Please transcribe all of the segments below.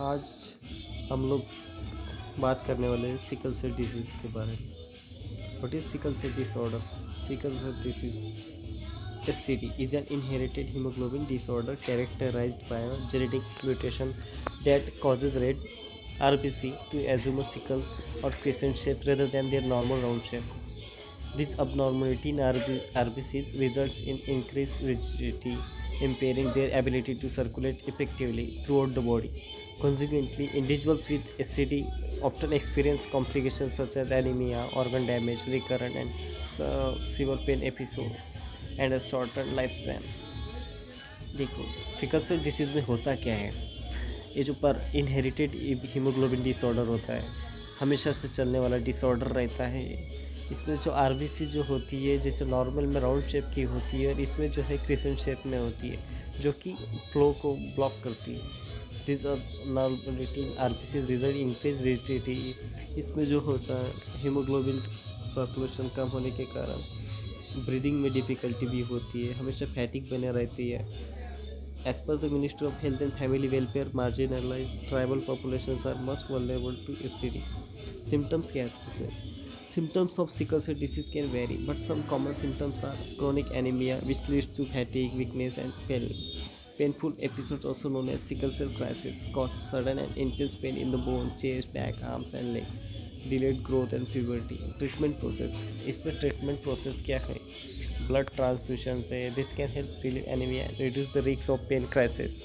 आज हम लोग बात करने वाले हैं सिकल सेल डिजीज़ के बारे में। What is sickle cell disorder? Sickle cell disease SCD is an inherited hemoglobin disorder characterized by a genetic mutation that causes red RBC to assume a sickle or crescent shape rather than their normal round shape. This abnormality in RBCs results in increased rigidity, impairing their ability to circulate effectively throughout the body. Consequently, individuals with SCD often experience complications such as anemia, organ damage, recurrent and severe pain episodes, and a shortened lifespan. देखो, sickle cell disease में होता क्या है? ये जो पर inherited haemoglobin disorder होता है, हमेशा से चलने वाला डिसऑर्डर रहता है। इसमें जो आरबीसी जो होती है जैसे नॉर्मल में राउंड शेप की होती है और इसमें जो है क्रिसेंट शेप में होती है, जो कि फ्लो को ब्लॉक करती है। This normality RBC result increase rigidity. इसमें जो होता है हीमोग्लोबिन सर्कुलेशन कम होने के कारण ब्रीदिंग में डिफ़िकल्टी भी होती है, हमेशा फैटिक बने रहती है। As per the Ministry of Health and Family Welfare, marginalized tribal populations are most vulnerable to SCD. Symptoms क्या है इसमें? Symptoms of sickle cell disease can vary, but some common symptoms are chronic anemia, which leads to fatigue, weakness, and paleness. Painful episodes, also known as sickle cell crisis, cause sudden and intense pain in the bone, chest, back, arms, and legs. Delayed growth and puberty. Treatment process. इसमें treatment process क्या है? Blood transfusion से this can help relieve anemia and reduce the risk of pain crisis.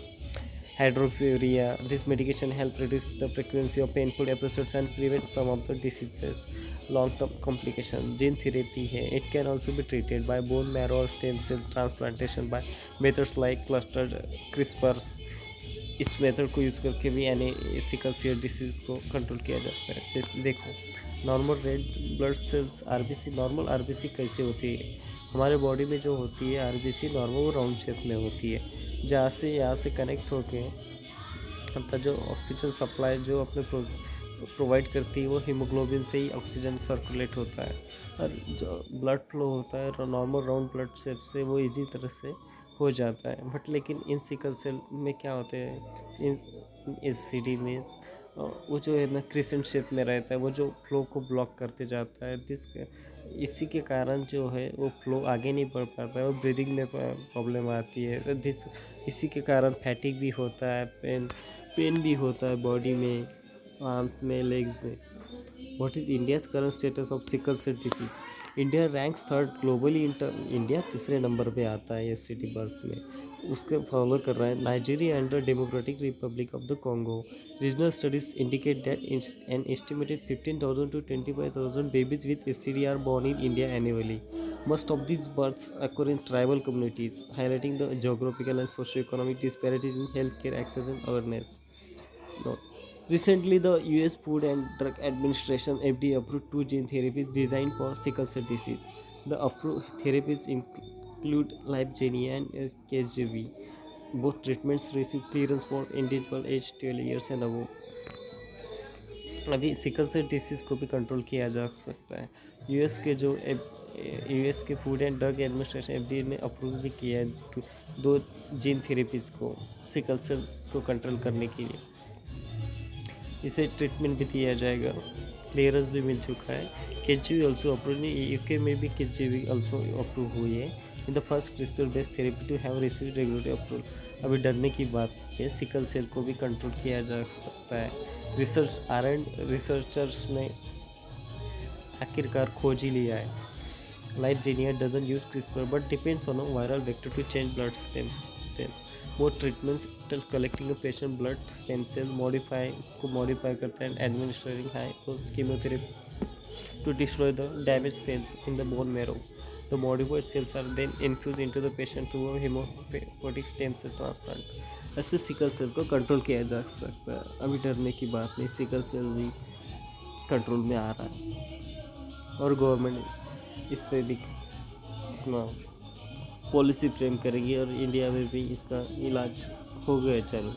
Hydroxyurea. This medication help reduce the frequency of painful episodes and prevent some of the diseases. Long-term complication. Gene therapy है. It can also be treated by bone marrow or stem cell transplantation by methods like clustered CRISPRs. इस method को use करके भी यानी sickle cell disease को control किया जा सकता है। जैसे देखो, normal red blood cells RBC, normal RBC कैसे होती है? हमारे बॉडी में जो होती है आरबीसी नॉर्मल वो राउंड शेप में होती है, जहाँ से यहाँ से कनेक्ट होके अर्थात जो ऑक्सीजन सप्लाई जो अपने प्रोवाइड करती है वो हीमोग्लोबिन से ही ऑक्सीजन सर्कुलेट होता है, और जो ब्लड फ्लो होता है नॉर्मल राउंड ब्लड शेप से वो इजी तरह से हो जाता है। बट लेकिन इन सिकल सेल में क्या होते हैं, इन एससीडी में वो जो है ना क्रिसेंट शेप में रहता है, वो जो फ्लो को ब्लॉक करते जाता है। इसी के कारण जो है वो फ्लो आगे नहीं बढ़ पाता है और ब्रीदिंग में प्रॉब्लम आती है। इसी के कारण फैटिक भी होता है, पेन भी होता है बॉडी में, आर्म्स में, लेग्स में। What is India's current status of sickle cell disease? India ranks third globally India तीसरे नंबर पे आता है एससीडी बर्थ में। उसके फॉलो कर रहा है Nigeria and the democratic Republic of the Congo. Regional studies indicate that an estimated 15,000 to 25,000 babies with SCD are born in India annually. Most of these births occur in tribal communities, highlighting the geographical and socio-economic disparities in healthcare access and awareness. No. Recently, the US Food and Drug Administration FDA approved two gene therapies designed for sickle cell disease. The approved therapies include Lyfgenia and Casgevy. Both treatments receive clearance for individual aged 12 years and above. अभी sickle cell disease को भी control किया जा सकता है। US के food and drug administration FDA ने approve भी किया है दो जीन थेरेपीज़ को सिकल सेल्स को कंट्रोल करने के लिए। इसे ट्रीटमेंट भी दिया जाएगा, क्लियरेंस भी मिल चुका है। केजीवी ऑल्सो अप्रूव, यूके में भी केजीवी ऑल्सो अप्रूव हुई है in the first CRISPR based therapy to have receive regulatory approval. अभी डरने की बात है, सिकल सेल को भी कंट्रोल किया जा सकता है। रिसर्चर्स ने आखिरकार खोज ही लिया है। Lyfgenia doesn't use CRISPR but depends on a viral vector to change blood stem cell. Both treatments involve collecting a patient blood stem cell, modify करता है and administering high dose chemotherapy to destroy the damaged cells in the bone marrow. The modified cells are then infused into the patient through a hematopoietic stem cell transplant. ऐसे sickle cell को control किया जा सकता है। अभी डरने की बात नहीं, सिकल सेल भी कंट्रोल में आ रहा है और गवर्नमेंट इस पर भी अपना पॉलिसी फ्रेम करेगी और इंडिया में भी इसका इलाज हो गया चालू।